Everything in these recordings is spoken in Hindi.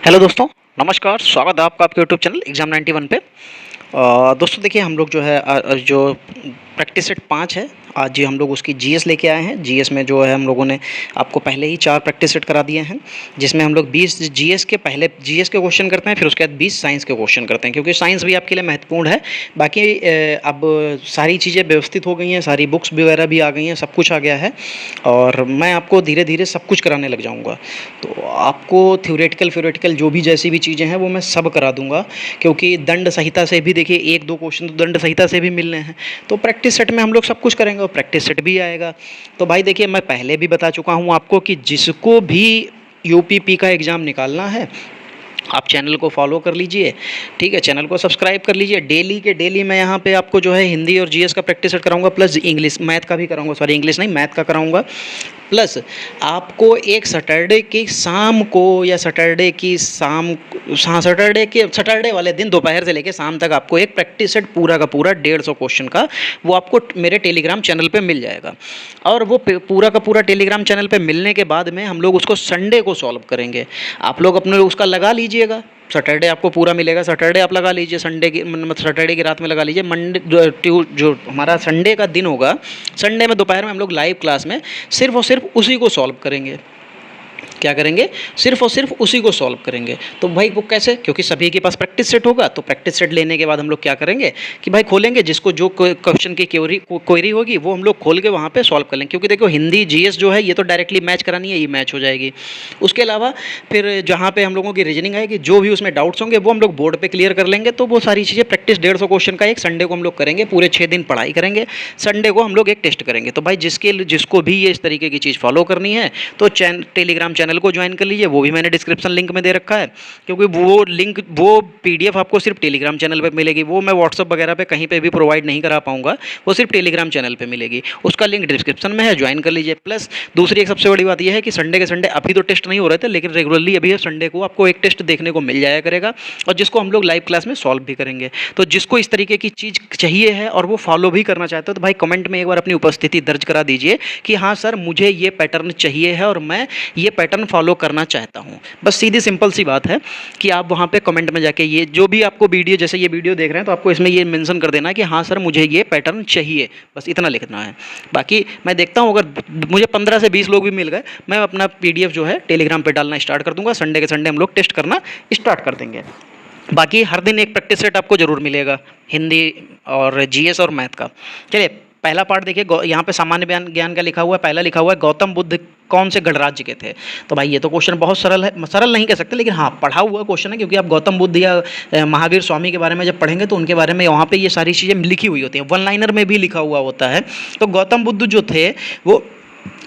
हेलो दोस्तों, नमस्कार। स्वागत है आपका आपके यूट्यूब चैनल एग्ज़ाम 91 पे। दोस्तों देखिए, हम लोग जो है जो प्रैक्टिस सेट 5 है, आज जी हम लोग उसकी जीएस लेके आए हैं। जीएस में जो है हम लोगों ने आपको पहले ही 4 प्रैक्टिस सेट करा दिए हैं, जिसमें हम लोग 20 जीएस के पहले जीएस के क्वेश्चन करते हैं, फिर उसके बाद 20 साइंस के क्वेश्चन करते हैं, क्योंकि साइंस भी आपके लिए महत्वपूर्ण है। बाकी अब सारी चीज़ें व्यवस्थित हो गई हैं, सारी बुक्स वगैरह भी आ गई हैं, सब कुछ आ गया है और मैं आपको धीरे धीरे सब कुछ कराने लग जाऊँगा। तो आपको थ्योरेटिकल जो भी जैसी भी चीज़ें हैं वो मैं सब करा दूँगा, क्योंकि दंड संहिता से भी देखिए 1-2 क्वेश्चन तो दंड संहिता से भी मिलने हैं। तो प्रैक्टिस सेट में हम लोग सब कुछ करेंगे और प्रैक्टिस सेट भी आएगा। तो भाई देखिए, मैं पहले भी बता चुका हूँ आपको कि जिसको भी यूपीपी का एग्ज़ाम निकालना है, आप चैनल को फॉलो कर लीजिए, ठीक है, चैनल को सब्सक्राइब कर लीजिए। डेली के डेली मैं यहाँ पे आपको जो है हिंदी और जीएस का प्रैक्टिस सेट कराऊंगा, प्लस इंग्लिश मैथ का भी कराऊंगा, सॉरी इंग्लिश नहीं मैथ का कराऊंगा। प्लस आपको एक सैटरडे की शाम को या सैटरडे की शाम, हाँ सैटरडे वाले दिन दोपहर से लेकर शाम तक आपको एक प्रैक्टिस सेट पूरा का पूरा 150 क्वेश्चन का वो आपको मेरे टेलीग्राम चैनल पे मिल जाएगा। और वो पूरा का पूरा टेलीग्राम चैनल पे मिलने के बाद में हम लोग उसको संडे को सॉल्व करेंगे। आप लोग अपने उसका लगा लीजिएगा, सैटरडे आपको पूरा मिलेगा, सैटरडे आप लगा लीजिए, संडे की मतलब सैटरडे की रात में लगा लीजिए। मंडे जो हमारा संडे का दिन होगा, संडे में दोपहर में हम लोग लाइव क्लास में सिर्फ और सिर्फ उसी को सॉल्व करेंगे। क्या करेंगे? सिर्फ और सिर्फ उसी को सॉल्व करेंगे। तो भाई वो कैसे? क्योंकि सभी के पास प्रैक्टिस सेट होगा, तो प्रैक्टिस सेट लेने के बाद हम लोग क्या करेंगे कि भाई खोलेंगे, जिसको जो क्वेश्चन की क्वेरी होगी वो हम लोग खोल के वहाँ पे सॉल्व कर लेंगे। क्योंकि देखो हिंदी जीएस जो है ये तो डायरेक्टली मैच करानी है, ये मैच हो जाएगी। उसके अलावा फिर जहाँ पे हम लोगों की रीजनिंग आएगी, जो भी उसमें डाउट्स होंगे वो हम लोग बोर्ड पर क्लियर कर लेंगे। तो वो सारी चीज़ें प्रैक्टिस 150 क्वेश्चन का एक संडे को हम लोग करेंगे, पूरे 6 दिन पढ़ाई करेंगे, संडे को हम लोग एक टेस्ट करेंगे। तो भाई जिसको भी ये इस तरीके की चीज़ फॉलो करनी है तो टेलीग्राम चैनल को ज्वाइन कर लीजिए, वो भी मैंने डिस्क्रिप्शन लिंक में दे रखा है। क्योंकि वो पीडीएफ आपको सिर्फ टेलीग्राम चैनल पे मिलेगी, वो मैं व्हाट्सअप वगैरह पे कहीं पे भी प्रोवाइड नहीं करा पाऊंगा, वो सिर्फ टेलीग्राम चैनल पे मिलेगी। उसका लिंक डिस्क्रिप्शन में है, ज्वाइन कर लीजिए। प्लस दूसरी एक सबसे बड़ी बात यह है कि संडे के संडे अभी तो टेस्ट नहीं हो रहे थे, लेकिन रेगुलरली अभी संडे को आपको एक टेस्ट देखने को मिल जाया करेगा, और जिसको हम लोग लाइव क्लास में सॉल्व भी करेंगे। तो जिसको इस तरीके की चीज़ चाहिए है और वो फॉलो भी करना चाहते हो, तो भाई कमेंट में एक बार अपनी उपस्थिति दर्ज करा दीजिए कि हाँ सर मुझे ये पैटर्न चाहिए है और मैं ये पैटर्न फॉलो करना चाहता हूँ। बस सीधी सिंपल सी बात है कि आप वहाँ पे कमेंट में जाके ये जो भी आपको वीडियो, जैसे ये वीडियो देख रहे हैं, तो आपको इसमें ये मेंशन कर देना है कि हाँ सर मुझे ये पैटर्न चाहिए, बस इतना लिखना है। बाकी मैं देखता हूँ, अगर मुझे 15 से 20 लोग भी मिल गए, मैं अपना पीडीएफ जो है टेलीग्राम पे डालना स्टार्ट कर दूंगा। संडे के संडे हम लोग टेस्ट करना स्टार्ट कर देंगे। बाकी हर दिन एक प्रैक्टिस सेट आपको जरूर मिलेगा, हिंदी और जीएस और मैथ का। चलिए पहला पार्ट देखिए, यहाँ पे सामान्य ज्ञान का लिखा हुआ है। पहला लिखा हुआ है गौतम बुद्ध कौन से गणराज्य के थे। तो भाई ये तो क्वेश्चन बहुत सरल है, सरल नहीं कह सकते, लेकिन हाँ पढ़ा हुआ क्वेश्चन है, क्योंकि आप गौतम बुद्ध या महावीर स्वामी के बारे में जब पढ़ेंगे तो उनके बारे में वहाँ पे ये सारी चीज़ें लिखी हुई होती हैं, वन लाइनर में भी लिखा हुआ होता है। तो गौतम बुद्ध जो थे वो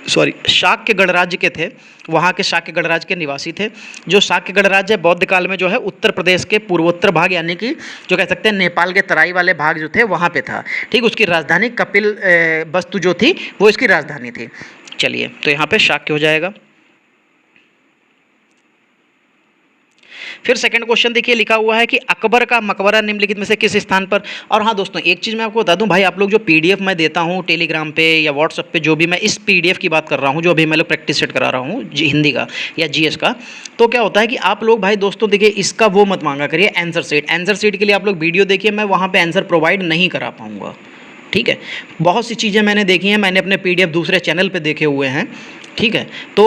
शाक्य गणराज्य के थे, वहाँ के शाक्य गणराज्य के निवासी थे। जो शाक्य गणराज्य बौद्ध काल में जो है उत्तर प्रदेश के पूर्वोत्तर भाग, यानी कि जो कह सकते हैं नेपाल के तराई वाले भाग जो थे वहाँ पे था, ठीक। उसकी राजधानी कपिल वस्तु जो थी वो इसकी राजधानी थी। चलिए तो यहाँ पे शाक्य हो जाएगा। फिर सेकंड क्वेश्चन देखिए, लिखा हुआ है कि अकबर का मकबरा निम्नलिखित में से किस स्थान पर। और हाँ दोस्तों, एक चीज़ मैं आपको बता दूं, भाई आप लोग जो पीडीएफ मैं देता हूं टेलीग्राम पे या व्हाट्सएप पे, जो भी मैं इस पीडीएफ की बात कर रहा हूं, जो अभी मैं लोग प्रैक्टिस सेट करा रहा हूं हिंदी का या जीएस का, तो क्या होता है कि आप लोग भाई दोस्तों देखिए, इसका वो मत मांगा करिए आंसर सीट के लिए आप लोग वीडियो देखिए, मैं वहाँ पर आंसर प्रोवाइड नहीं करा पाऊँगा, ठीक है। बहुत सी चीज़ें मैंने देखी हैं, मैंने अपने पीडीएफ दूसरे चैनल पे देखे हुए हैं, ठीक है। तो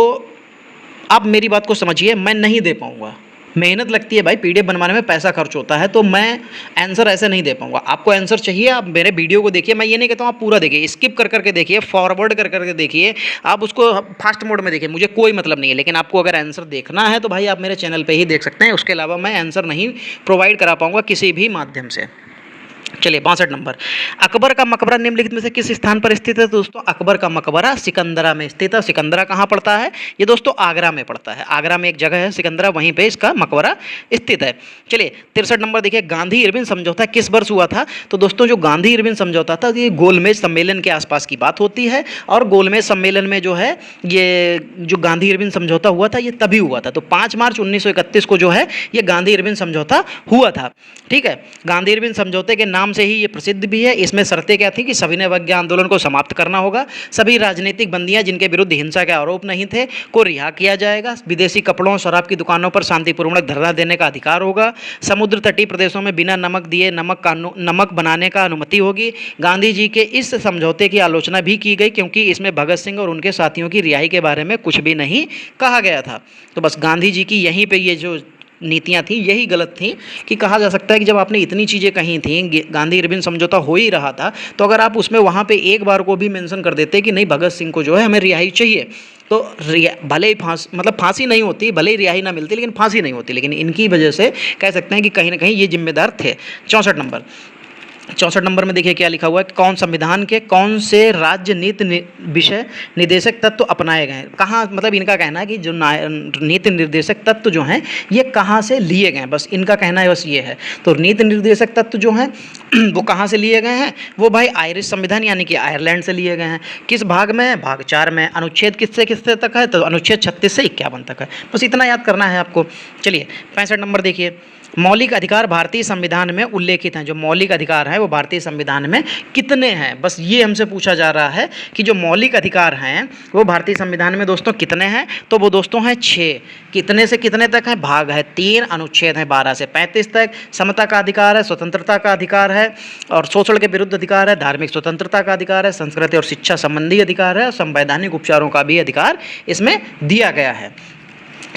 आप मेरी बात को समझिए, मैं नहीं दे पाऊँगा, मेहनत लगती है भाई, पीडीएफ बनवाने में पैसा खर्च होता है, तो मैं आंसर ऐसे नहीं दे पाऊंगा। आपको आंसर चाहिए, आप मेरे वीडियो को देखिए, मैं ये नहीं कहता हूँ आप पूरा देखिए, स्किप कर करके देखिए, फॉरवर्ड कर करके देखिए, आप उसको फास्ट मोड में देखिए, मुझे कोई मतलब नहीं है। लेकिन आपको अगर आंसर देखना है तो भाई आप मेरे चैनल पर ही देख सकते हैं, उसके अलावा मैं आंसर नहीं प्रोवाइड करा पाऊँगा किसी भी माध्यम से। चलिए 62 नंबर, अकबर का मकबरा निम्नलिखित में से किस स्थान पर स्थित है। दोस्तों अकबर का मकबरा सिकंदरा में स्थित है। सिकंदरा कहाँ पड़ता है? ये दोस्तों आगरा में पड़ता है। आगरा में एक जगह है सिकंदरा, वहीं पे इसका मकबरा स्थित है। चलिए 63 नंबर देखिए, गांधी इरविन समझौता किस वर्ष हुआ था। तो दोस्तों जो गांधी इरविन समझौता था, ये गोलमेज सम्मेलन के आसपास की बात होती है, और गोलमेज सम्मेलन में जो है ये जो गांधी इरविन समझौता हुआ था ये तभी हुआ था। तो 5 मार्च 1931 को जो है ये गांधी इरविन समझौता हुआ था, ठीक है। गांधी इरविन समझौते के नाम नाम से ही ये प्रसिद्ध भी है। इसमें शर्तें क्या थी कि सविनय अवज्ञा आंदोलन को समाप्त करना होगा, सभी राजनीतिक बंदियां जिनके विरुद्ध हिंसा के आरोप नहीं थे को रिहा किया जाएगा, विदेशी कपड़ों शराब की दुकानों पर शांतिपूर्वक धरना देने का अधिकार होगा, समुद्र तटीय प्रदेशों में बिना नमक दिए नमक बनाने का अनुमति होगी। गांधी जी के इस समझौते की आलोचना भी की गई क्योंकि इसमें भगत सिंह और उनके साथियों की रिहाई के बारे में कुछ भी नहीं कहा गया था। तो बस गांधी जी की यहीं पे ये जो नीतियाँ थी यही गलत थी कि कहा जा सकता है कि जब आपने इतनी चीज़ें कही थी, गांधी इरविन समझौता हो ही रहा था, तो अगर आप उसमें वहाँ पे एक बार को भी मेंशन कर देते कि नहीं भगत सिंह को जो है हमें रिहाई चाहिए, तो भले ही फांसी नहीं होती, भले ही रिहाई ना मिलती, लेकिन फांसी नहीं होती। लेकिन इनकी वजह से कह सकते हैं कि कहीं ना कहीं ये जिम्मेदार थे। 64 नंबर में देखिए क्या लिखा हुआ है, कौन संविधान के कौन से राज्य नीति विषय निर्देशक तत्व अपनाए गए हैं। कहाँ, मतलब इनका कहना है कि जो नीति निर्देशक तत्व जो हैं ये कहाँ से लिए गए हैं, बस इनका कहना है बस ये है। तो नीति निर्देशक तत्व जो हैं वो कहाँ से लिए गए हैं, वो भाई आयरिश संविधान यानी कि आयरलैंड से लिए गए हैं। किस भाग में, भाग 4 में। अनुच्छेद किससे किससे तक है, तो अनुच्छेद 36 से 51 तक है। बस इतना याद करना है आपको। चलिए 65 नंबर देखिए, मौलिक अधिकार भारतीय संविधान में उल्लेखित हैं। जो मौलिक अधिकार हैं वो भारतीय संविधान में कितने हैं, बस ये हमसे पूछा जा रहा है कि जो मौलिक अधिकार हैं वो भारतीय संविधान में दोस्तों कितने हैं, तो वो दोस्तों हैं 6। कितने से कितने तक हैं, भाग है 3, अनुच्छेद है 12 से 35 तक। समता का अधिकार है, स्वतंत्रता का अधिकार है, और शोषण के विरुद्ध अधिकार है, धार्मिक स्वतंत्रता का अधिकार है, संस्कृति और शिक्षा संबंधी अधिकार है, और संवैधानिक उपचारों का भी अधिकार इसमें दिया गया है।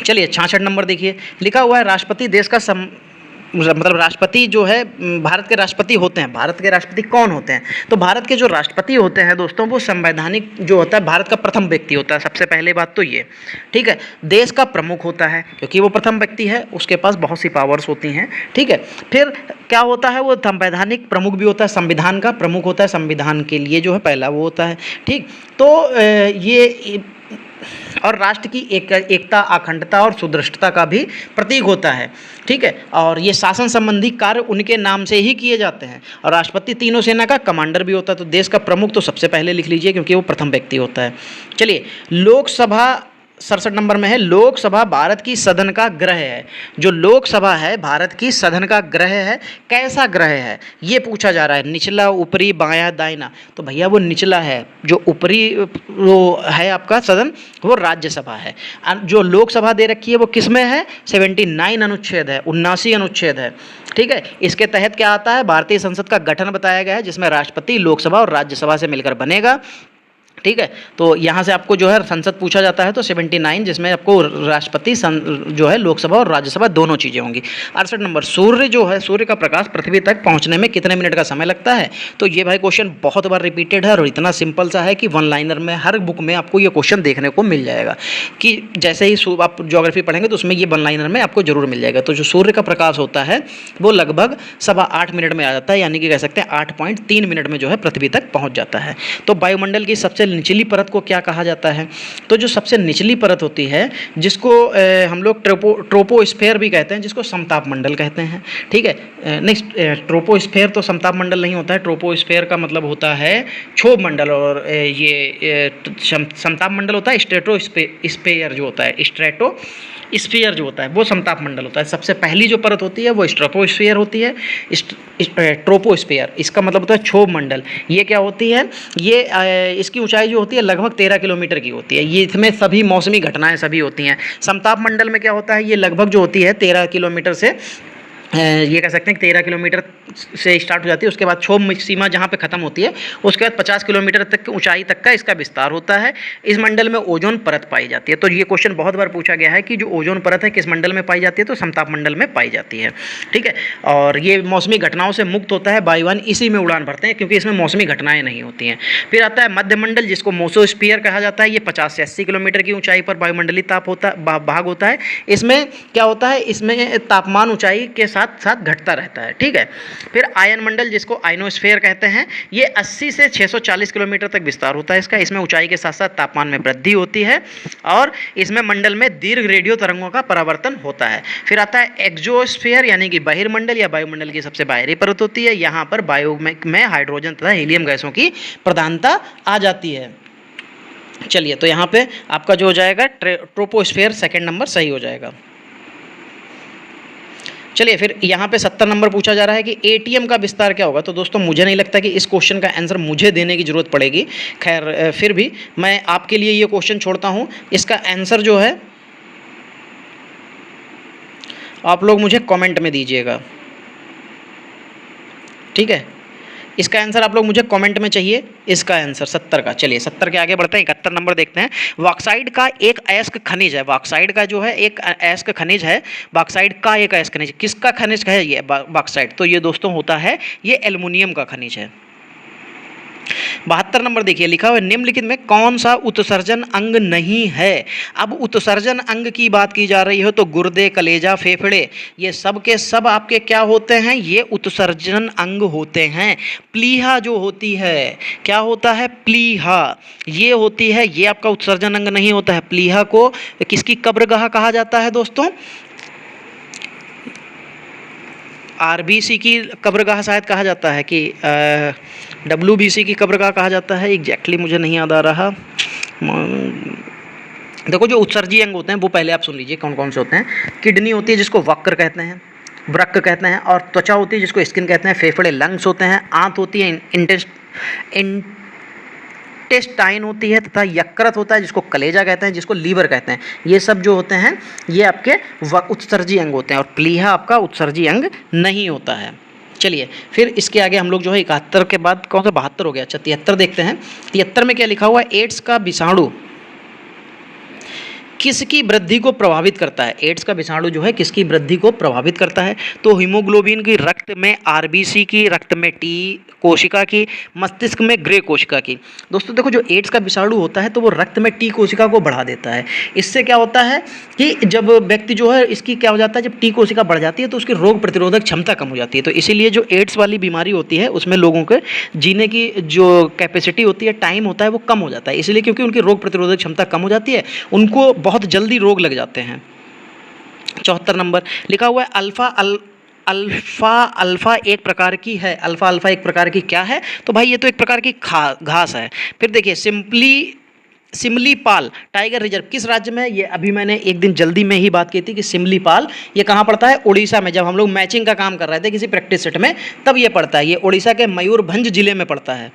चलिए 66 नंबर देखिए, लिखा हुआ है राष्ट्रपति देश का मतलब राष्ट्रपति जो है भारत के राष्ट्रपति होते हैं। भारत के राष्ट्रपति कौन होते हैं, तो भारत के जो राष्ट्रपति होते हैं दोस्तों वो संवैधानिक जो होता है भारत का प्रथम व्यक्ति होता है। सबसे पहले बात तो ये, ठीक है। देश का प्रमुख होता है क्योंकि वो प्रथम व्यक्ति है, उसके पास बहुत सी पावर्स होती हैं, ठीक है। फिर क्या होता है, वो संवैधानिक प्रमुख भी होता है, संविधान का प्रमुख होता है, संविधान के लिए जो है पहला वो होता है, ठीक। तो ये और राष्ट्र की एकता, अखंडता और सुदृढ़ता का भी प्रतीक होता है, ठीक है। और ये शासन संबंधी कार्य उनके नाम से ही किए जाते हैं। और राष्ट्रपति तीनों सेना का कमांडर भी होता है। तो देश का प्रमुख तो सबसे पहले लिख लीजिए क्योंकि वो प्रथम व्यक्ति होता है। चलिए लोकसभा 67 नंबर में है, लोकसभा भारत की सदन का ग्रह है। जो लोकसभा है भारत की सदन का ग्रह है। कैसा ग्रह है ये पूछा जा रहा है, निचला, ऊपरी, बायां, दाहिना। तो भैया वो निचला है, जो ऊपरी वो है आपका सदन वो राज्यसभा है। जो लोकसभा दे रखी है वो किस में है, 79 अनुच्छेद है, 79 अनुच्छेद है, ठीक है। इसके तहत क्या आता है, भारतीय संसद का गठन बताया गया है जिसमें राष्ट्रपति लोकसभा और राज्यसभा से मिलकर बनेगा, ठीक है। तो यहाँ से आपको जो है संसद पूछा जाता है तो 79, जिसमें आपको राष्ट्रपति जो है लोकसभा और राज्यसभा दोनों चीज़ें होंगी। 68 नंबर, सूर्य जो है, सूर्य का प्रकाश पृथ्वी तक पहुँचने में कितने मिनट का समय लगता है। तो ये भाई क्वेश्चन बहुत बार रिपीटेड है और इतना सिंपल सा है कि वन लाइनर में हर बुक में आपको ये क्वेश्चन देखने को मिल जाएगा कि जैसे ही आप ज्योग्राफी पढ़ेंगे तो उसमें ये वन लाइनर में आपको जरूर मिल जाएगा। तो जो सूर्य का प्रकाश होता है वो लगभग 8.25 मिनट में आ जाता है, यानी कि कह सकते हैं 8.3 मिनट में जो है पृथ्वी तक पहुँच जाता है। तो वायुमंडल की सबसे निचली परत को क्या कहा जाता है, तो जो सबसे निचली परत होती है जिसको हम लोग ट्रोपोस्फेयर भी कहते हैं, जिसको समताप मंडल कहते हैं, ठीक है। नेक्स्ट, ट्रोपोस्फेयर तो समताप मंडल नहीं होता है, ट्रोपोस्फेयर का मतलब होता है क्षोभ मंडल, और ये समताप मंडल होता है स्ट्रेटोस्फेयर जो होता है, स्फीयर जो होता है वो समताप मंडल होता है। सबसे पहली जो परत होती है वो ट्रोपोस्फियर होती है, ट्रोपोस्फियर इसका मतलब होता है क्षोभ मंडल। ये क्या होती है, ये इसकी ऊंचाई जो होती है लगभग 13 किलोमीटर की होती है। ये इसमें सभी मौसमी घटनाएं सभी होती हैं। समताप मंडल में क्या होता है, ये लगभग जो होती है 13 किलोमीटर से ये कह सकते हैं कि 13 किलोमीटर से स्टार्ट हो जाती है, उसके बाद क्षोभ सीमा जहाँ पे ख़त्म होती है उसके बाद 50 किलोमीटर तक की ऊंचाई तक का इसका विस्तार होता है। इस मंडल में ओजोन परत पाई जाती है। तो ये क्वेश्चन बहुत बार पूछा गया है कि जो ओजोन परत है किस मंडल में पाई जाती है, तो समताप मंडल में पाई जाती है, ठीक है। और ये मौसमी घटनाओं से मुक्त होता है, वायुयान इसी में उड़ान भरते हैं क्योंकि इसमें मौसमी घटनाएँ नहीं होती हैं। फिर आता है मध्यमंडल, जिसको मेसोस्फीयर कहा जाता है। ये 50 से 80 किलोमीटर की ऊँचाई पर वायुमंडलीय भाग होता है। इसमें क्या होता है, इसमें तापमान ऊँचाई के साथ साथ घटता रहता है, ठीक है। फिर आयन मंडल, जिसको आयनोस्फीयर कहते हैं, ये 80 से 640 किलोमीटर तक विस्तार होता है इसका। इसमें ऊंचाई के साथ साथ तापमान में वृद्धि होती है और इसमें मंडल में दीर्घ रेडियो तरंगों का परावर्तन होता है। फिर आता है एक्सोस्फीयर, यानी कि बहिर्मंडल या वायुमंडल की सबसे बाहरी परत होती है। यहाँ पर वायु में हाइड्रोजन तथा हीलियम गैसों की प्रधानता आ जाती है। चलिए, तो यहाँ पे आपका जो हो जाएगा ट्रोपोस्फीयर सेकेंड नंबर सही हो जाएगा। चलिए फिर यहाँ पे 70 नंबर पूछा जा रहा है कि एटीएम का विस्तार क्या होगा। तो दोस्तों मुझे नहीं लगता कि इस क्वेश्चन का आंसर मुझे देने की ज़रूरत पड़ेगी। खैर फिर भी मैं आपके लिए ये क्वेश्चन छोड़ता हूँ। इसका आंसर जो है आप लोग मुझे कमेंट में दीजिएगा, ठीक है। इसका आंसर आप लोग मुझे कमेंट में चाहिए, इसका आंसर 70 का। चलिए 70 के आगे बढ़ते हैं, 71 नंबर देखते हैं। बॉक्साइट का एक अयस्क खनिज है, बॉक्साइट का जो है एक अयस्क खनिज है, बॉक्साइट का एक अयस्क खनिज, किसका खनिज है ये बॉक्साइट? तो ये दोस्तों होता है ये एल्युमिनियम का खनिज है। 72 नंबर देखिए, लिखा हुआ है निम्नलिखित में कौन सा उत्सर्जन अंग नहीं है। अब उत्सर्जन अंग की बात की जा रही हो तो गुर्दे, कलेजा, फेफड़े, ये सब के सब आपके क्या होते हैं? ये उत्सर्जन अंग होते हैं। प्लीहा जो होती है, क्या होता है? प्लीहा ये होती है, ये आपका उत्सर्जन अंग नहीं होता है। प्लीहा को किसकी कब्रगाह कहा जाता है दोस्तों? आरबीसी की कब्रगाह शायद कहा जाता है कि डब्ल्यूबीसी की कब्रगाह कहा जाता है, एग्जैक्टली मुझे नहीं याद आ रहा। देखो जो उत्सर्जी अंग होते हैं वो पहले आप सुन लीजिए कौन कौन से होते हैं। किडनी होती है जिसको वक्र कहते हैं, वृक्क कहते हैं, और त्वचा होती है जिसको स्किन कहते हैं, फेफड़े लंग्स होते हैं, आंत होती है इंटेस्टाइन होती है, तथा यकृत होता है जिसको कलेजा कहते हैं, जिसको लीवर कहते हैं। ये सब जो होते हैं ये आपके उत्सर्जी अंग होते हैं, और प्लीहा आपका उत्सर्जी अंग नहीं होता है। चलिए फिर इसके आगे हम लोग जो है 71 के बाद कौन सा 72 हो गया, अच्छा 73 देखते हैं। 73 में क्या लिखा हुआ है? एड्स का विषाणु किसकी वृद्धि को प्रभावित करता है? एड्स का विषाणु जो है किसकी वृद्धि को प्रभावित करता है? तो हीमोग्लोबिन की, रक्त में आरबीसी की, रक्त में टी कोशिका की, मस्तिष्क में ग्रे कोशिका की। दोस्तों देखो जो एड्स का विषाणु होता है तो वो रक्त में टी कोशिका को बढ़ा देता है। इससे क्या होता है कि जब व्यक्ति जो है इसकी क्या हो जाता है, जब टी कोशिका बढ़ जाती है तो उसकी रोग प्रतिरोधक क्षमता कम हो जाती है। तो इसीलिए जो एड्स वाली बीमारी होती है उसमें लोगों के जीने की जो कैपेसिटी होती है, टाइम होता है, वो कम हो जाता है। इसलिए क्योंकि उनकी रोग प्रतिरोधक क्षमता कम हो जाती है, उनको बहुत जल्दी रोग लग जाते हैं। 74 नंबर लिखा हुआ है अल्फा एक प्रकार की है। अल्फा एक प्रकार की क्या है? तो भाई ये तो एक प्रकार की घास है। फिर देखिए सिमलीपाल टाइगर रिजर्व किस राज्य में है? ये अभी मैंने एक दिन जल्दी में ही बात की थी कि सिमलीपाल ये कहाँ पड़ता है? उड़ीसा में। जब हम लोग मैचिंग का काम कर रहे थे किसी प्रैक्टिस सेट में तब ये पड़ता है। ये उड़ीसा के मयूरभंज जिले में पड़ता है।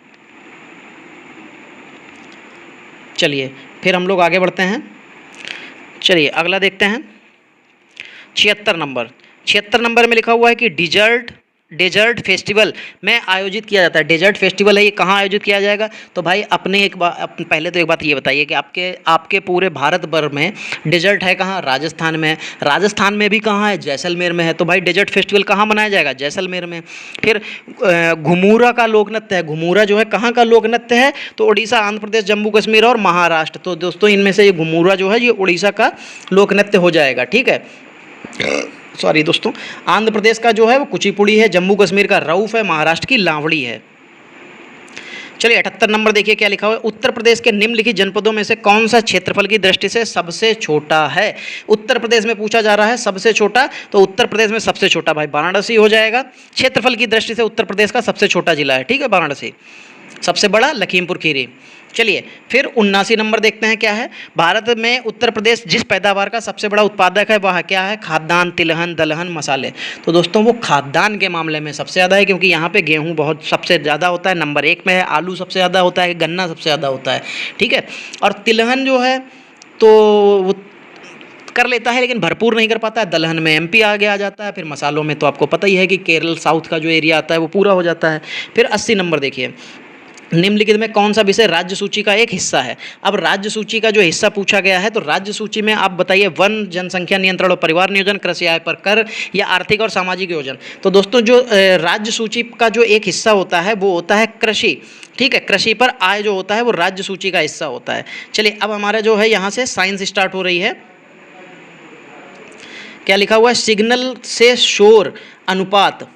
चलिए फिर हम लोग आगे बढ़ते हैं। चलिए अगला देखते हैं 76 नंबर। 76 नंबर में लिखा हुआ है कि डेजर्ट फेस्टिवल में आयोजित किया जाता है। डेजर्ट फेस्टिवल है, ये कहाँ आयोजित किया जाएगा? तो भाई पहले तो एक बात ये बताइए कि आपके पूरे भारत भर में डेजर्ट है कहाँ? राजस्थान में। राजस्थान में भी कहाँ है? जैसलमेर में है। तो भाई डेजर्ट फेस्टिवल कहाँ मनाया जाएगा? जैसलमेर में। फिर घुमूरा का लोक नृत्य है। घुमूरा जो है कहाँ का लोक नृत्य है? तो उड़ीसा, आंध्र प्रदेश, जम्मू कश्मीर और महाराष्ट्र। तो दोस्तों इनमें से ये घुमूरा जो है ये उड़ीसा का लोक नृत्य हो जाएगा, ठीक है। सॉरी दोस्तों, आंध्र प्रदेश का जो है वो कुचिपुड़ी है, जम्मू कश्मीर का रऊफ है, महाराष्ट्र की लावड़ी है। चलिए 78 नंबर देखिए क्या लिखा हुआ है। उत्तर प्रदेश के निम्नलिखित जनपदों में से कौन सा क्षेत्रफल की दृष्टि से सबसे छोटा है? उत्तर प्रदेश में पूछा जा रहा है सबसे छोटा, तो उत्तर प्रदेश में सबसे छोटा भाई वाराणसी हो जाएगा। क्षेत्रफल की दृष्टि से उत्तर प्रदेश का सबसे छोटा जिला है, ठीक है, वाराणसी। सबसे बड़ा लखीमपुर खीरी। चलिए फिर 79 नंबर देखते हैं क्या है। भारत में उत्तर प्रदेश जिस पैदावार का सबसे बड़ा उत्पादक है वह क्या है? खाद्यान्न, तिलहन, दलहन, मसाले। तो दोस्तों वो खाद्यान्न के मामले में सबसे ज़्यादा है, क्योंकि यहाँ पे गेहूँ बहुत सबसे ज़्यादा होता है, नंबर 1 में है। आलू सबसे ज़्यादा होता है, गन्ना सबसे ज़्यादा होता है, ठीक है। और तिलहन जो है तो वो कर लेता है लेकिन भरपूर नहीं कर पाता है। दलहन में एमपी आगे आ जाता है। फिर मसालों में तो आपको पता ही है कि केरल साउथ का जो एरिया आता है वो पूरा हो जाता है। फिर 80 नंबर देखिए, निम्नलिखित में कौन सा विषय राज्य सूची का एक हिस्सा है? अब राज्य सूची का जो हिस्सा पूछा गया है तो राज्य सूची में आप बताइए वन, जनसंख्या नियंत्रण और परिवार नियोजन, कृषि आय पर कर, या आर्थिक और सामाजिक योजना। तो दोस्तों जो राज्य सूची का जो एक हिस्सा होता है वो होता है कृषि, ठीक है। कृषि पर आय जो होता है वो राज्य सूची का हिस्सा होता है। चलिए अब हमारा जो है यहाँ से साइंस स्टार्ट हो रही है। क्या लिखा हुआ है? सिग्नल से शोर अनुपात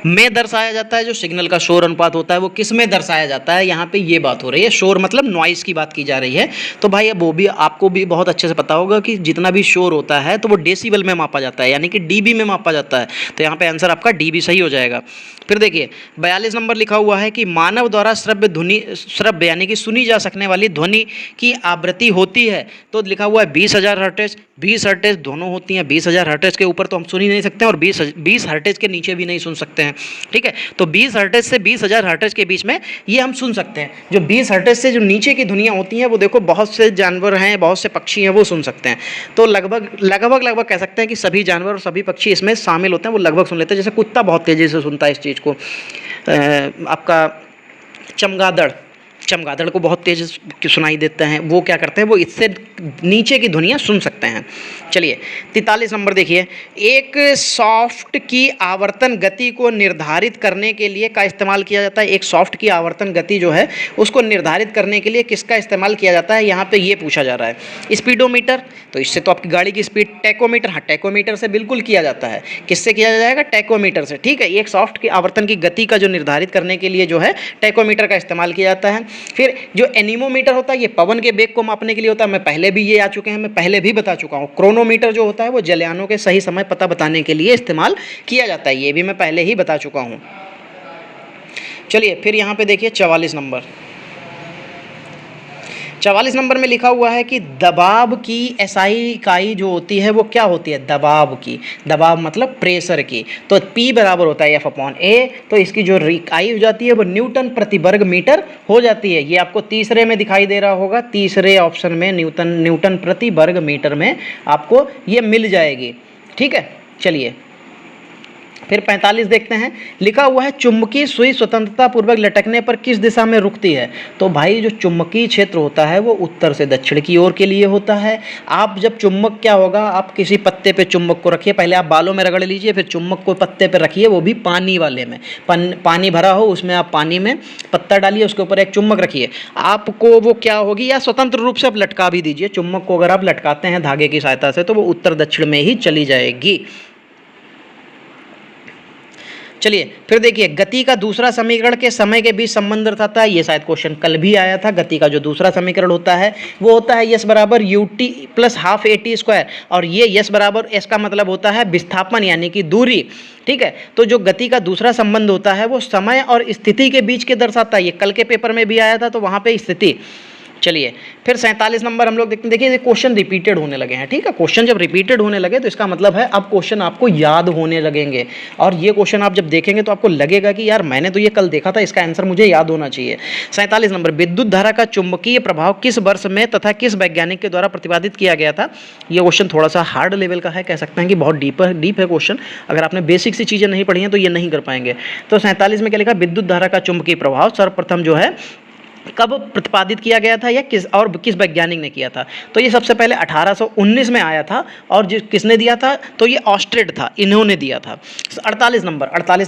में दर्शाया जाता है। जो सिग्नल का शोर अनुपात होता है वो किस में दर्शाया जाता है, यहाँ पे ये बात हो रही है। शोर मतलब नॉइज़ की बात की जा रही है। तो भाई अब वो भी आपको भी बहुत अच्छे से पता होगा कि जितना भी शोर होता है तो वो डेसिबल में मापा जाता है, यानी कि डीबी में मापा जाता है। तो यहाँ पे आंसर आपका डीबी सही हो जाएगा। फिर देखिए 42 नंबर लिखा हुआ है कि मानव द्वारा श्रव्य यानी कि सुनी जा सकने वाली ध्वनि की आवृत्ति होती है। तो लिखा हुआ है 20,000 हर्ट्ज, 20 हर्ट्ज दोनों होती हैं। 20,000 हर्ट्ज के ऊपर तो हम सुन ही नहीं सकते हैं और 20 हर्ट्ज के नीचे भी नहीं सुन सकते हैं। ठीक है, तो 20 हर्ट्ज से 20,000 हर्ट्ज के बीच में ये हम सुन सकते हैं। जो 20 हर्ट्ज से जो नीचे की ध्वनियाँ होती हैं वो देखो बहुत से जानवर हैं, बहुत से पक्षी हैं, वो सुन सकते हैं। तो लगभग कह सकते हैं कि सभी जानवर और सभी पक्षी इसमें शामिल होते हैं, वो लगभग सुन लेते हैं। जैसे कुत्ता बहुत तेज़ी से सुनता है इस चीज़ को, आपका चमगादड़ को बहुत तेज सुनाई देता है। वो क्या करते हैं, वो इससे नीचे की ध्वनियाँ सुन सकते हैं। चलिए 43 नंबर देखिए, एक सॉफ्ट की आवर्तन गति को निर्धारित करने के लिए का इस्तेमाल किया जाता है। एक सॉफ्ट की आवर्तन गति जो है उसको निर्धारित करने के लिए किसका इस्तेमाल किया जाता है, यहाँ पे ये पूछा जा रहा है। स्पीडोमीटर, तो इससे तो आपकी गाड़ी की स्पीड। टैकोमीटर, हाँ टैकोमीटर से बिल्कुल किया जाता है। किससे किया जाएगा, टैकोमीटर से। ठीक है, एक सॉफ्ट की आवर्तन की गति का जो निर्धारित करने के लिए जो है टैकोमीटर का इस्तेमाल किया जाता है। फिर जो एनीमोमीटर होता है ये पवन के वेग को मापने के लिए होता है। मैं पहले भी ये आ चुके हैं, मैं पहले भी बता चुका हूँ। क्रोनोमीटर जो होता है वो जलयानों के सही समय पता बताने के लिए इस्तेमाल किया जाता है। ये भी मैं पहले ही बता चुका हूँ। चलिए फिर यहाँ पे देखिए 44 नंबर। 44 नंबर में लिखा हुआ है कि दबाव की एसआई इकाई जो होती है वो क्या होती है, दबाव की। दबाव मतलब प्रेशर की। तो P बराबर होता है F/A। तो इसकी जो इकाई हो जाती है वो न्यूटन प्रति वर्ग मीटर हो जाती है। ये आपको तीसरे में दिखाई दे रहा होगा, तीसरे ऑप्शन में न्यूटन प्रति वर्ग मीटर में आपको ये मिल जाएगी। ठीक है, चलिए फिर 45 देखते हैं। लिखा हुआ है चुंबकीय सुई स्वतंत्रता पूर्वक लटकने पर किस दिशा में रुकती है। तो भाई जो चुंबकीय क्षेत्र होता है वो उत्तर से दक्षिण की ओर के लिए होता है। आप जब चुंबक क्या होगा, आप किसी पत्ते पे चुंबक को रखिए, पहले आप बालों में रगड़ लीजिए, फिर चुंबक को पत्ते पे रखिए, वो भी पानी वाले में। पानी भरा हो उसमें आप पानी में पत्ता डालिए, उसके ऊपर एक चुंबक रखिए, आपको वो क्या होगी, या स्वतंत्र रूप से आप लटका भी दीजिए। चुंबक को अगर आप लटकाते हैं धागे की सहायता से तो वो उत्तर दक्षिण में ही चली जाएगी। चलिए फिर देखिए गति का दूसरा समीकरण के समय के बीच संबंध दर्शाता है। ये शायद क्वेश्चन कल भी आया था। गति का जो दूसरा समीकरण होता है वो होता है यस बराबर ut plus half at square, और ये यस बराबर एस का मतलब होता है विस्थापन यानी कि दूरी। ठीक है, तो जो गति का दूसरा संबंध होता है वो समय और स्थिति के बीच के दर्शाता है। ये कल के पेपर में भी आया था, तो वहाँ पे स्थिति। चलिए फिर 47 नंबर हम लोग देखते हैं। देखिए ये क्वेश्चन रिपीटेड होने लगे हैं। ठीक है, क्वेश्चन जब रिपीटेड होने लगे तो इसका मतलब है अब क्वेश्चन आपको याद होने लगेंगे, और ये क्वेश्चन आप जब देखेंगे तो आपको लगेगा कि यार मैंने तो ये कल देखा था, इसका आंसर मुझे याद होना चाहिए। 47 नंबर, विद्युत धारा का चुंबकीय प्रभाव किस वर्ष में तथा किस वैज्ञानिक के द्वारा प्रतिपादित किया गया था। ये क्वेश्चन थोड़ा सा हार्ड लेवल का है, कह सकते हैं कि बहुत डीप है क्वेश्चन। अगर आपने बेसिक सी चीज़ें नहीं पढ़ी हैं तो ये नहीं कर पाएंगे। तो 47 में क्या लिखा, विद्युत धारा का चुंबकीय प्रभाव सर्वप्रथम जो है कब प्रतिपादित किया गया था या किस वैज्ञानिक ने किया था। तो ये सबसे पहले 1819 में आया था, और किसने दिया था, तो ये ऑस्ट्रेड था, इन्होंने दिया था। 48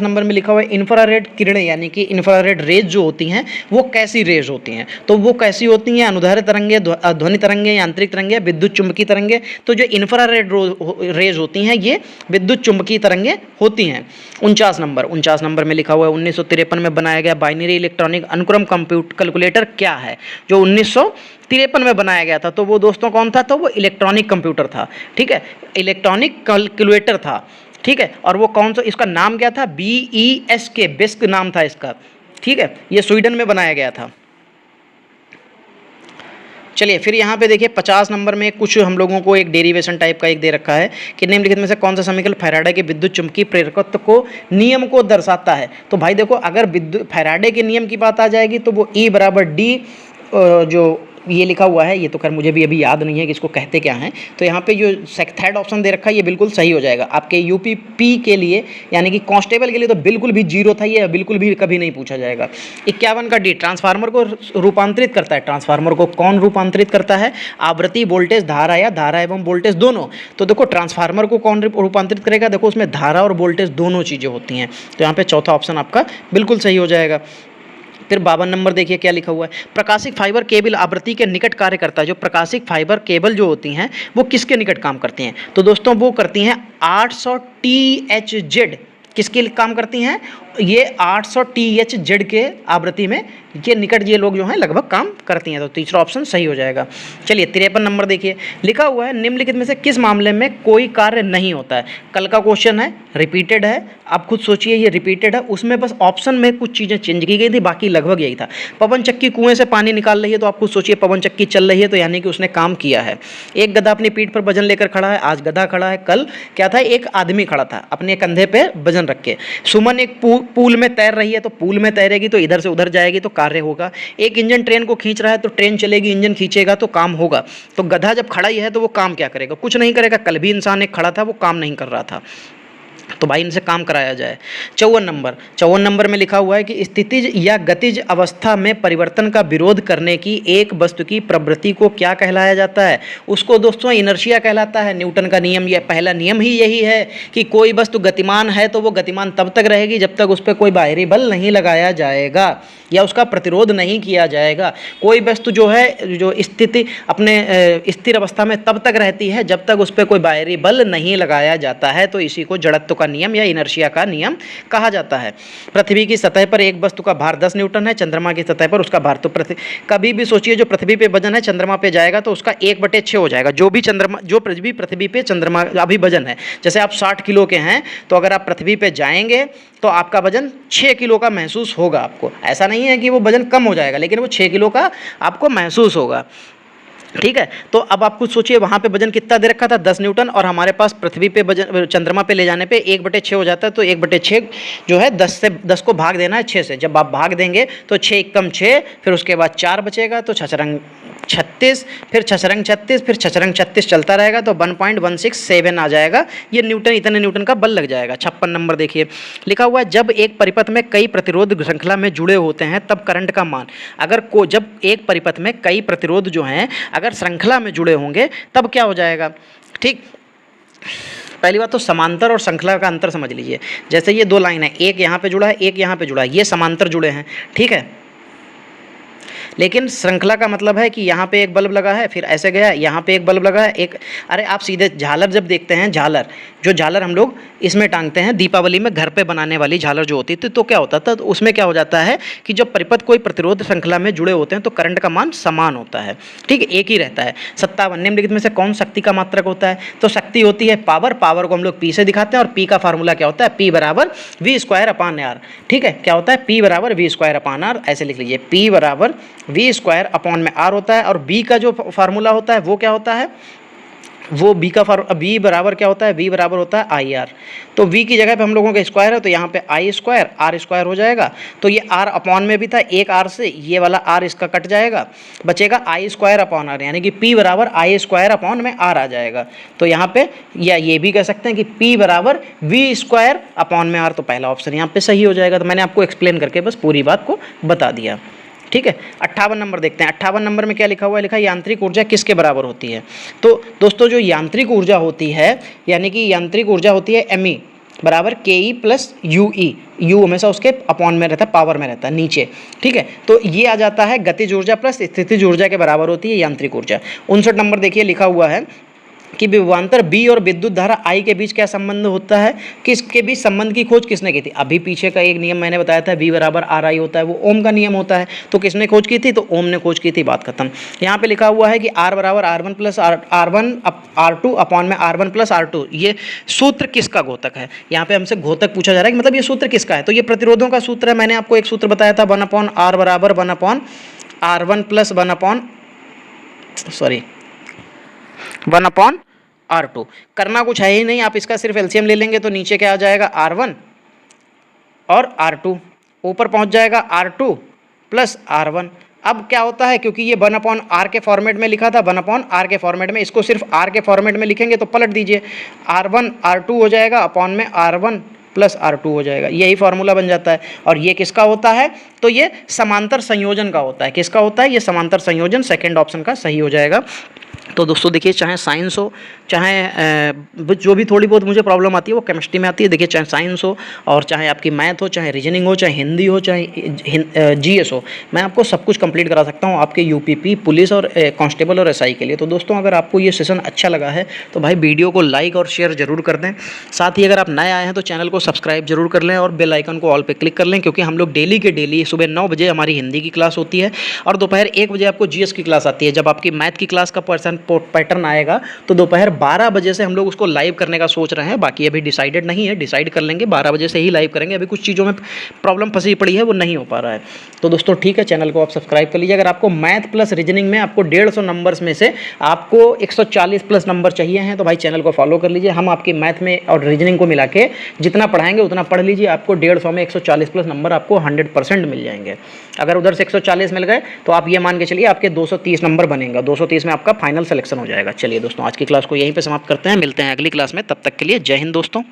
नंबर में लिखा हुआ है इंफ्रारेड किरणें यानी कि इंफ्रारेड रेज जो होती हैं वो कैसी रेज होती हैं। तो वो कैसी होती हैं, अनुदैर्ध्य तरंगे, ध्वनि तरंगे, यांत्रिक तरंगे, विद्युत चुंबकीय तरंगे। तो जो इंफ्रारेड रेज होती हैं ये विद्युत चुंबकीय तरंगे होती हैं। 49 नंबर में लिखा हुआ है 1953 में बनाया गया बाइनरी इलेक्ट्रॉनिक अनुक्रम कैलकुलेटर क्या है, जो 1953 में बनाया गया था। तो वो दोस्तों कौन था, तो वो इलेक्ट्रॉनिक कंप्यूटर था। ठीक है, इलेक्ट्रॉनिक कैलकुलेटर था। ठीक है, और वो कौन सा, इसका नाम क्या था, BESK, बेस्क नाम था इसका। ठीक है, ये स्वीडन में बनाया गया था। चलिए फिर यहाँ पे देखिए 50 नंबर में कुछ हम लोगों को एक डेरिवेशन टाइप का एक दे रखा है कि निम्नलिखित में से कौन सा समीकरण फैराडे के विद्युत चुम्बकीय प्रेरकत्व को नियम को दर्शाता है। तो भाई देखो अगर विद्युत फैराडे के नियम की बात आ जाएगी तो वो E बराबर D जो ये लिखा हुआ है, ये तो खैर मुझे भी अभी याद नहीं है कि इसको कहते क्या हैं। तो यहाँ पे जो थर्ड ऑप्शन दे रखा है ये बिल्कुल सही हो जाएगा आपके UPP के लिए, यानी कि कांस्टेबल के लिए तो बिल्कुल भी जीरो था, ये बिल्कुल भी कभी नहीं पूछा जाएगा। 51 का D ट्रांसफार्मर को रूपांतरित करता है। ट्रांसफार्मर को कौन रूपांतरित करता है, आवृत्ति, वोल्टेज, धारा या धारा एवं वोल्टेज दोनों। तो देखो ट्रांसफार्मर को कौन रूपांतरित करेगा, देखो उसमें धारा और वोल्टेज दोनों चीज़ें होती हैं। तो यहाँ पे चौथा ऑप्शन आपका बिल्कुल सही हो जाएगा। फिर 52 नंबर देखिए क्या लिखा हुआ है, प्रकाशिक फाइबर केबल आवृत्ति के निकट कार्य करता है। जो प्रकाशिक फाइबर केबल जो होती हैं वो किसके निकट काम करती हैं, तो दोस्तों वो करती हैं 800 THz किसके लिए काम करती हैं? ये 800 THz के आवृत्ति में ये निकट ये लोग जो हैं लगभग काम करती हैं। तो तीसरा ऑप्शन सही हो जाएगा। चलिए 53 नंबर देखिए, लिखा हुआ है निम्नलिखित में से किस मामले में कोई कार्य नहीं होता है। कल का क्वेश्चन है, रिपीटेड है, आप खुद सोचिए ये रिपीटेड है, उसमें बस ऑप्शन में कुछ चीज़ें चेंज की गई थी, बाकी लगभग यही था। पवन चक्की कुएं से पानी निकाल रही है, तो आप खुद सोचिए पवन चक्की चल रही है, तो यानी कि उसने काम किया है। एक गधा अपनी पीठ पर वजन लेकर खड़ा है, आज गधा खड़ा है, कल क्या था, एक आदमी खड़ा था अपने कंधे पे वजन रख के। सुमन एक पूल में तैर रही है, तो पूल में तैरेगी तो इधर से उधर जाएगी तो कार्य होगा। एक इंजन ट्रेन को खींच रहा है, तो ट्रेन चलेगी, इंजन खींचेगा तो काम होगा। तो गधा जब खड़ा ही है तो वो काम क्या करेगा? कुछ नहीं करेगा। कल भी इंसान एक खड़ा था, वो काम नहीं कर रहा था, तो भाई इनसे काम कराया जाए। 54 नंबर में लिखा हुआ है कि स्थितिज या गतिज अवस्था में परिवर्तन का विरोध करने की एक वस्तु की प्रवृत्ति को क्या कहलाया जाता है? उसको दोस्तों इनर्शिया कहलाता है। न्यूटन का नियम, यह पहला नियम ही यही है कि कोई वस्तु गतिमान है तो वो गतिमान तब तक रहेगी जब तक उस पर कोई बाहरी बल नहीं लगाया जाएगा या उसका प्रतिरोध नहीं किया जाएगा। कोई वस्तु जो है, जो स्थिति अपने स्थिर अवस्था में तब तक रहती है जब तक उस पर कोई बाहरी बल नहीं लगाया जाता है। तो इसी को जड़त्व का नियम या इनर्शिया का नियम कहा जाता है। पृथ्वी की सतह पर एक वस्तु का भार 10 न्यूटन है, चंद्रमा की सतह पर उसका भार, तो कभी भी सोचिए जो पृथ्वी पे वजन है चंद्रमा पे जाएगा तो उसका 1/6 हो जाएगा। जो पृथ्वी पे चंद्रमा अभी वजन है, जैसे आप 60 किलो के हैं तो अगर आप पृथ्वी पे जाएंगे तो आपका वजन 6 किलो का महसूस होगा आपको। ऐसा नहीं है कि वो वजन कम हो जाएगा, लेकिन वो 6 किलो का आपको महसूस होगा। ठीक है, तो अब आप कुछ सोचिए वहाँ पे वजन कितना दे रखा था, 10 न्यूटन, और हमारे पास पृथ्वी पे वजन चंद्रमा पे ले जाने पे 1/6 हो जाता है। तो 1/6 जो है 10 को भाग देना है 6 से। जब आप भाग देंगे तो 6 कम 6, फिर उसके बाद 4 बचेगा, तो 6×6 36, फिर 6×36, फिर 6×36 चलता रहेगा, तो 1.167 आ जाएगा। ये न्यूटन, इतने न्यूटन का बल लग जाएगा। 56 नंबर देखिए, लिखा हुआ है जब एक परिपथ में कई प्रतिरोध श्रृंखला में जुड़े होते हैं तब करंट का मान, जब एक परिपथ में कई प्रतिरोध जो हैं अगर श्रृंखला में जुड़े होंगे तब क्या हो जाएगा। ठीक, पहली बात तो समांतर और श्रृंखला का अंतर समझ लीजिए। जैसे ये 2 लाइन है, एक यहाँ पे जुड़ा है, एक यहाँ पे जुड़ा है, ये समांतर जुड़े हैं, ठीक है। लेकिन श्रृंखला का मतलब है कि यहाँ पे एक बल्ब लगा है, फिर ऐसे गया, यहाँ पे एक बल्ब लगा है, एक, अरे आप सीधे झालर जब देखते हैं, झालर हम लोग इसमें टांगते हैं, दीपावली में घर पे बनाने वाली झालर जो होती थी, तो क्या होता था, तो उसमें क्या हो जाता है कि जब परिपथ कोई प्रतिरोध श्रृंखला में जुड़े होते हैं तो करंट का मान समान होता है, ठीक है, एक ही रहता है। 57 निम्नलिखित में से कौन शक्ति का मात्रक होता है? तो शक्ति होती है पावर को हम लोग P से दिखाते हैं, और P का फार्मूला क्या होता है? P बराबर V²/R। ठीक है, क्या होता है? P बराबर V²/R, ऐसे लिख लीजिए, P बराबर V²/R होता है। और B का जो फार्मूला होता है वो क्या होता है? वो B बराबर क्या होता है? V बराबर होता है IR। तो V की जगह पे हम लोगों का स्क्वायर है, तो यहाँ पे I² R² हो जाएगा। तो ये R अपॉन में भी था, एक R से ये वाला R इसका कट जाएगा, बचेगा I²/R, यानी कि P बराबर I²/R आ जाएगा। तो यहाँ पे या ये भी कह सकते हैं कि P बराबर V²/R, तो पहला ऑप्शन यहाँ पे सही हो जाएगा। तो मैंने आपको एक्सप्लेन करके बस पूरी बात को बता दिया, ठीक है। 58 नंबर देखते हैं। 58 नंबर में क्या लिखा हुआ है? लिखा है यांत्रिक ऊर्जा किसके बराबर होती है? तो दोस्तों जो यांत्रिक ऊर्जा होती है, यानी कि यांत्रिक ऊर्जा होती है ME बराबर KE प्लस UE। U हमेशा उसके अपॉन में रहता है, पावर में रहता है नीचे, ठीक है। तो ये आ जाता है गतिज ऊर्जा प्लस स्थितिज ऊर्जा के बराबर होती है यांत्रिक ऊर्जा। 59 नंबर देखिए, लिखा हुआ है कि विभवांतर B और विद्युत धारा I के बीच क्या संबंध होता है? किसके बीच संबंध की खोज किसने की थी? अभी पीछे का एक नियम मैंने बताया था, V बराबर RI होता है, वो ओम का नियम होता है। तो किसने खोज की थी? तो ओम ने खोज की थी, बात खत्म। यहाँ पे लिखा हुआ है कि R बराबर R1 प्लस R2 अपॉन में R1 प्लस R2। ये सूत्र किसका घोतक है? यहाँ पे हमसे घोतक पूछा जा रहा है कि मतलब ये सूत्र किसका है? तो ये प्रतिरोधों का सूत्र है। मैंने आपको एक सूत्र बताया था, 1/R बराबर 1/R1 प्लस 1/R2। करना कुछ है ही नहीं, आप इसका सिर्फ एलसीएम ले लेंगे तो नीचे क्या आ जाएगा? R1 और R2, ऊपर पहुंच जाएगा R2 प्लस R1। अब क्या होता है, क्योंकि ये 1/R के फॉर्मेट में लिखा था, 1/R के फॉर्मेट में, इसको सिर्फ R के फॉर्मेट में लिखेंगे तो पलट दीजिए, R1 R2 हो जाएगा, अपॉन में R1 प्लस R2 हो जाएगा। यही फार्मूला बन जाता है। और ये किसका होता है? तो ये समांतर संयोजन का होता है। किसका होता है? ये समांतर संयोजन, सेकेंड ऑप्शन का सही हो जाएगा। तो दोस्तों देखिए, चाहे साइंस हो, चाहे जो भी थोड़ी बहुत मुझे प्रॉब्लम आती है वो केमिस्ट्री में आती है। देखिए, चाहे साइंस हो और चाहे आपकी मैथ हो, चाहे रीजनिंग हो, चाहे हिंदी हो, चाहे जीएस हो, मैं आपको सब कुछ कंप्लीट करा सकता हूँ आपके यूपीपी पुलिस और कांस्टेबल और एसआई के लिए। तो दोस्तों, अगर आपको ये सेशन अच्छा लगा है तो भाई वीडियो को लाइक और शेयर जरूर कर दें। साथ ही अगर आप नए आए हैं तो चैनल को सब्सक्राइब जरूर कर लें और बेल आइकन को ऑल पे क्लिक कर लें, क्योंकि हम लोग डेली के डेली सुबह 9 बजे हमारी हिंदी की क्लास होती है और दोपहर 1 बजे आपको जीएस की क्लास आती है। जब आपकी मैथ की क्लास का पैटर्न आएगा तो दोपहर 12 बजे से हम लोग उसको लाइव करने का सोच रहे हैं। बाकी अभी डिसाइडेड नहीं है, डिसाइड कर लेंगे, 12 बजे से ही लाइव करेंगे। अभी कुछ चीज़ों में प्रॉब्लम फंसी पड़ी है, वो नहीं हो पा रहा है। तो दोस्तों ठीक है, चैनल को आप सब्सक्राइब कर लीजिए। अगर आपको मैथ प्लस रीजनिंग में आपको 150 नंबर्स में से आपको 140 प्लस नंबर चाहिए हैं तो भाई चैनल को फॉलो कर लीजिए। हम आपकी मैथ में और रीजनिंग को मिला के जितना पढ़ाएंगे उतना पढ़ लीजिए, आपको 150 में 140 प्लस नंबर आपको 100% मिल जाएंगे। अगर उधर से 140 मिल गए तो आप ये मान के चलिए आपके 230 नंबर बनेगा, 230 में आपका फाइनल सिलेक्शन हो जाएगा। चलिए दोस्तों, आज की क्लास को यहीं पे समाप्त करते हैं, मिलते हैं अगली क्लास में। तब तक के लिए जय हिंद दोस्तों।